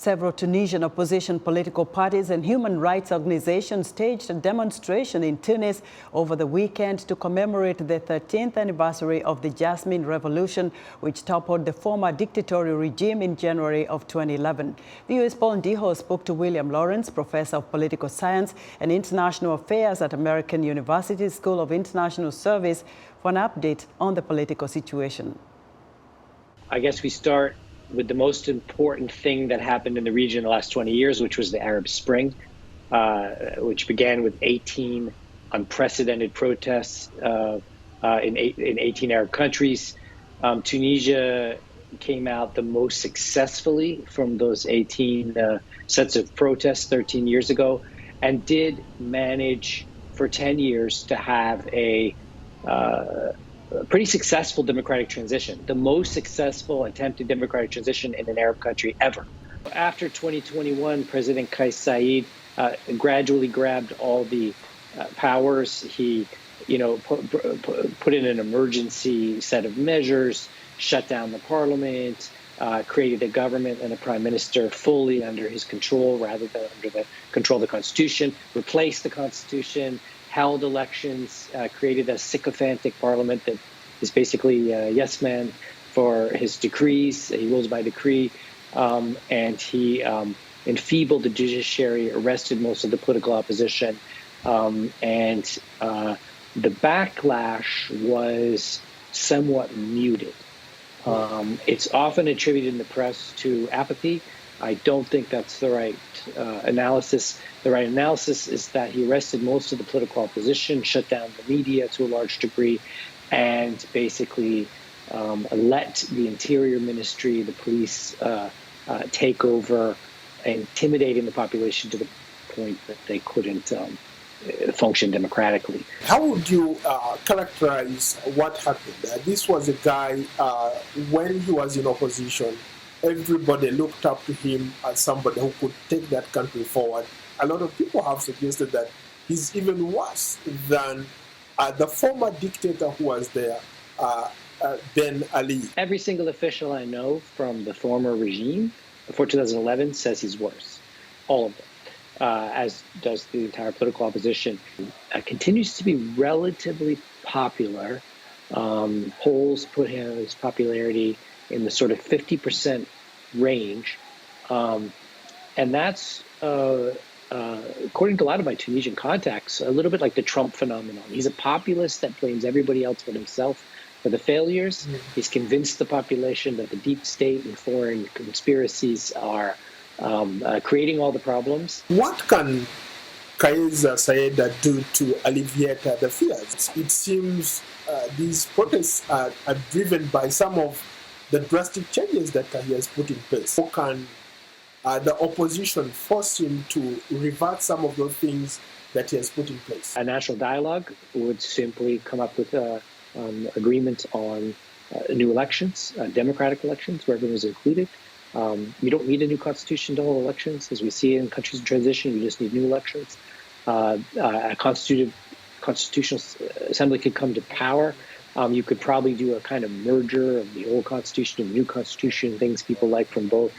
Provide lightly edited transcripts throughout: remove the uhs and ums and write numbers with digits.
Several Tunisian opposition political parties and human rights organizations staged a demonstration in Tunis over the weekend to commemorate the 13th anniversary of the Jasmine Revolution, which toppled the former dictatorial regime in January of 2011. VOA's Paul Ndiho spoke to William Lawrence, professor of political science and international affairs at American University School of International Service, for an update on the political situation. I guess we start with the most important thing that happened in the region in the last 20 years, which was the Arab Spring, which began with 18 unprecedented protests in 18 Arab countries. Tunisia came out the most successfully from those 18 sets of protests 13 years ago, and did manage for 10 years to have a pretty successful democratic transition, the most successful attempted democratic transition in an Arab country ever. After 2021, President Kaïs Saied gradually grabbed all the powers. He, put in an emergency set of measures, shut down the parliament, created a government and a prime minister fully under his control rather than under the control of the constitution, replaced the constitution, held elections, created a sycophantic parliament that is basically a yes man for his decrees. He rules by decree, and he enfeebled the judiciary, arrested most of the political opposition, and the backlash was somewhat muted. It's often attributed in the press to apathy. I don't think that's the right analysis. The right analysis is that he arrested most of the political opposition, shut down the media to a large degree, and basically let the Interior Ministry, the police, take over, intimidating the population to the point that they couldn't function democratically. How would you characterize what happened? This was a guy, when he was in opposition, everybody looked up to him as somebody who could take that country forward. A lot of people have suggested that he's even worse than the former dictator who was there, Ben Ali. Every single official I know from the former regime before 2011 says he's worse. All of them, as does the entire political opposition. Continues to be relatively popular. Polls put his popularity in the sort of 50% range. And that's, according to a lot of my Tunisian contacts, a little bit like the Trump phenomenon. He's a populist that blames everybody else but himself for the failures. He's convinced the population that the deep state and foreign conspiracies are creating all the problems. What can Kaïs Saied do to alleviate the fears? It seems these protests are driven by some of the drastic changes that he has put in place. How can the opposition force him to revert some of those things that he has put in place? A national dialogue would simply come up with agreement on new elections, democratic elections, where everyone is included. You don't need a new constitution to hold elections. As we see in countries in transition, you just need new elections. A constitutional assembly could come to power. You could probably do a kind of merger of the old constitution and the new constitution, things people like from both,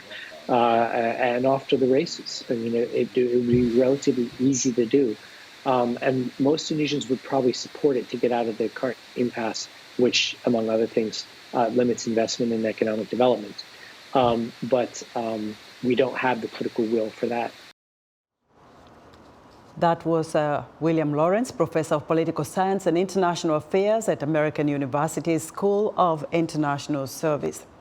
and off to the races. I mean, it would be relatively easy to do. And most Tunisians would probably support it to get out of the current impasse, which, among other things, limits investment in economic development. But we don't have the political will for that. That was William Lawrence, professor of political science and international affairs at American University School of International Service.